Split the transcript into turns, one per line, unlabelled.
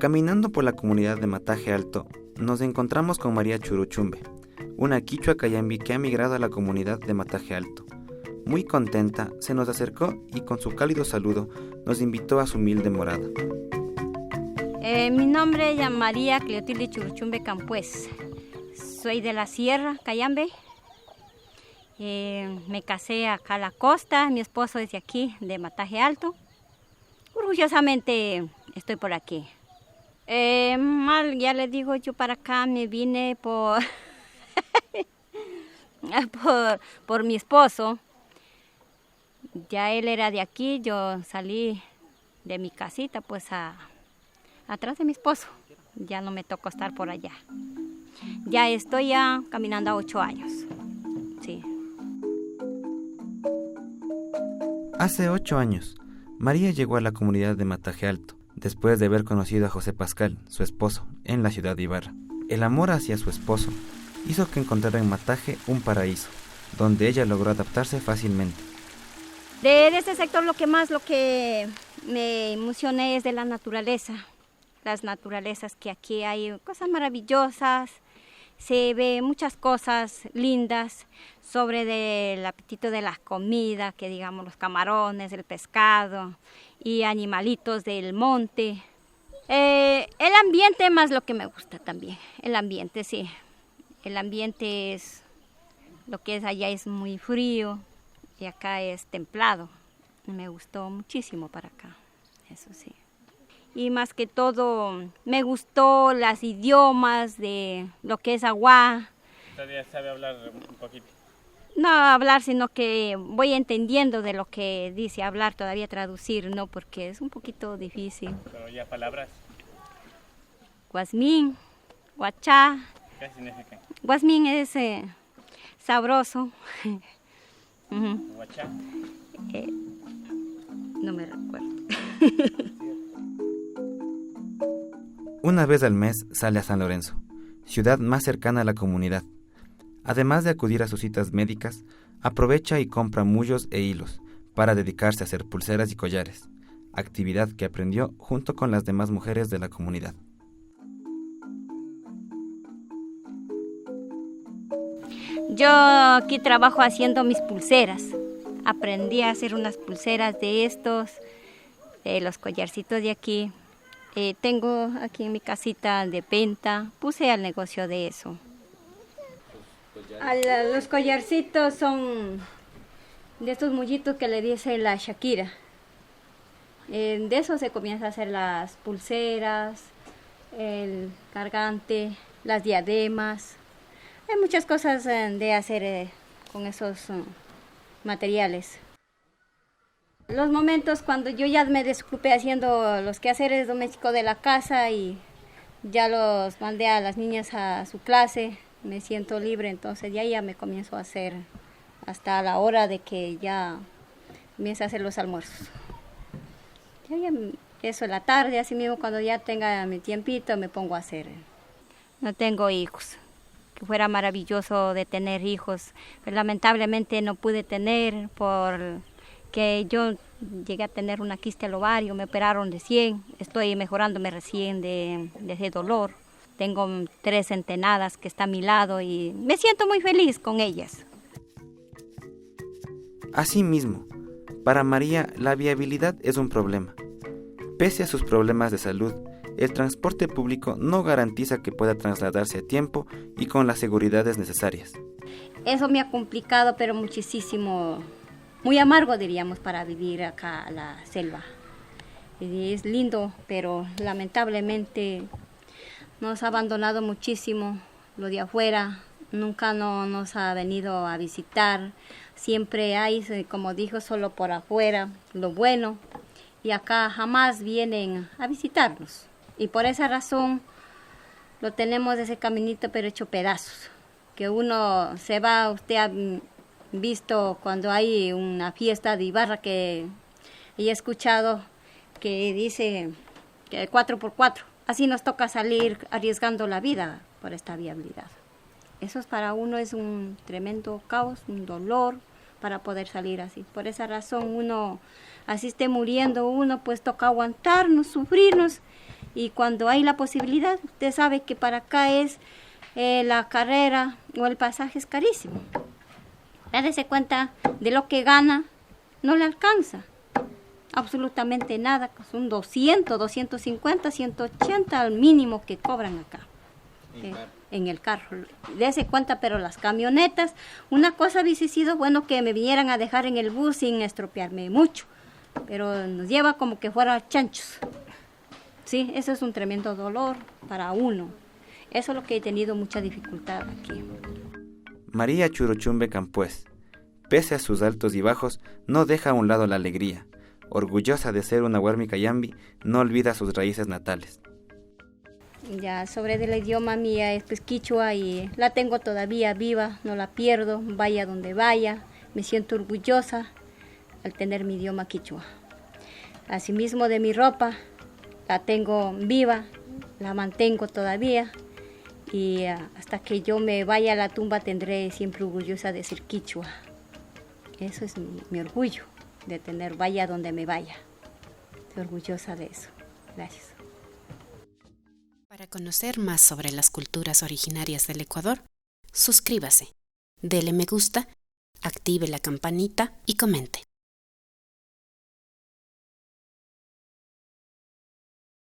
Caminando por la comunidad de Mataje Alto, nos encontramos con María Churuchumbe, una quichua cayambi que ha migrado a la comunidad de Mataje Alto. Muy contenta, se nos acercó y con su cálido saludo nos invitó a su humilde morada.
Mi nombre es María Cleotilde Churuchumbe Campués. Soy de la Sierra Cayambe. Me casé acá a la costa, mi esposo es de aquí, de Mataje Alto. Orgullosamente estoy por aquí. Ya les digo, yo para acá me vine por, por mi esposo. Ya él era de aquí, yo salí de mi casita pues atrás de mi esposo. Ya no me tocó estar por allá. Ya estoy caminando a 8 años. Sí.
Hace 8 años, María llegó a la comunidad de Mataje Alto, después de haber conocido a José Pascal, su esposo, en la ciudad de Ibarra. El amor hacia su esposo hizo que encontrara en Mataje un paraíso, donde ella logró adaptarse fácilmente.
De este sector lo que me emocioné es de la naturaleza. Las naturalezas que aquí hay, cosas maravillosas, se ve muchas cosas lindas sobre el apetito de la comida, que digamos los camarones, el pescado y animalitos del monte. El ambiente más lo que me gusta también, el ambiente sí. El ambiente es, lo que es allá es muy frío y acá es templado. Me gustó muchísimo para acá, eso sí. Y más que todo, me gustó los idiomas de lo que es agua.
¿Todavía sabe hablar un poquito?
No hablar, sino que voy entendiendo de lo que dice hablar, todavía traducir, no, porque es un poquito difícil.
Pero ya palabras.
Guasmín, guachá.
¿Qué significa?
Guasmín es sabroso.
Guachá.
No me recuerdo.
Una vez al mes sale a San Lorenzo, ciudad más cercana a la comunidad. Además de acudir a sus citas médicas, aprovecha y compra mullos e hilos para dedicarse a hacer pulseras y collares, actividad que aprendió junto con las demás mujeres de la comunidad.
Yo aquí trabajo haciendo mis pulseras. Aprendí a hacer unas pulseras de estos, de los collarcitos de aquí. Tengo aquí en mi casita de venta, puse al negocio de eso. Los collarcitos son de estos mullitos que le dice la Shakira. De eso se comienza a hacer las pulseras, el cargante, las diademas. Hay muchas cosas de hacer con esos materiales. Los momentos cuando yo ya me desocupé haciendo los quehaceres domésticos de la casa y ya los mandé a las niñas a su clase, me siento libre, entonces ya me comienzo a hacer hasta la hora de que ya comienzo a hacer los almuerzos. Eso en la tarde, así mismo cuando ya tenga mi tiempito me pongo a hacer. No tengo hijos, que fuera maravilloso de tener hijos, pero lamentablemente no pude tener porque yo llegué a tener una quiste al ovario, me operaron recién, estoy mejorándome recién de ese dolor. Tengo 3 centenadas que están a mi lado y me siento muy feliz con ellas.
Asimismo, para María la viabilidad es un problema. Pese a sus problemas de salud, el transporte público no garantiza que pueda trasladarse a tiempo y con las seguridades necesarias.
Eso me ha complicado, pero muchísimo, muy amargo diríamos para vivir acá en la selva. Es lindo, pero lamentablemente nos ha abandonado muchísimo lo de afuera, nunca nos ha venido a visitar, siempre hay, como dijo, solo por afuera, lo bueno, y acá jamás vienen a visitarnos. Y por esa razón lo tenemos ese caminito pero hecho pedazos, que uno se va, usted ha visto cuando hay una fiesta de Ibarra que he escuchado que dice que 4x4, así nos toca salir arriesgando la vida por esta viabilidad. Eso para uno es un tremendo caos, un dolor para poder salir así. Por esa razón uno, así esté muriendo uno, pues toca aguantarnos, sufrirnos Y cuando hay la posibilidad, usted sabe que para acá es la carrera o el pasaje es carísimo. Dese cuenta de lo que gana, no le alcanza absolutamente nada, son 200, 250, 180 al mínimo que cobran acá en el carro. Dese cuenta, pero las camionetas, una cosa hubiese sido bueno que me vinieran a dejar en el bus sin estropearme mucho, pero nos lleva como que fuera chanchos. Sí, eso es un tremendo dolor para uno. Eso es lo que he tenido mucha dificultad aquí.
María Churuchumbe Campués, pese a sus altos y bajos, no deja a un lado la alegría. Orgullosa de ser una huérmica yambi, no olvida sus raíces natales.
Ya sobre el idioma mía es pues quichua y la tengo todavía viva, no la pierdo, vaya donde vaya, me siento orgullosa al tener mi idioma quichua. Asimismo de mi ropa, la tengo viva, la mantengo todavía y hasta que yo me vaya a la tumba tendré siempre orgullosa de ser quichua. Eso es mi orgullo, de tener vaya donde me vaya. Estoy orgullosa de eso. Gracias.
Para conocer más sobre las culturas originarias del Ecuador, suscríbase, dele me gusta, active la campanita y comente.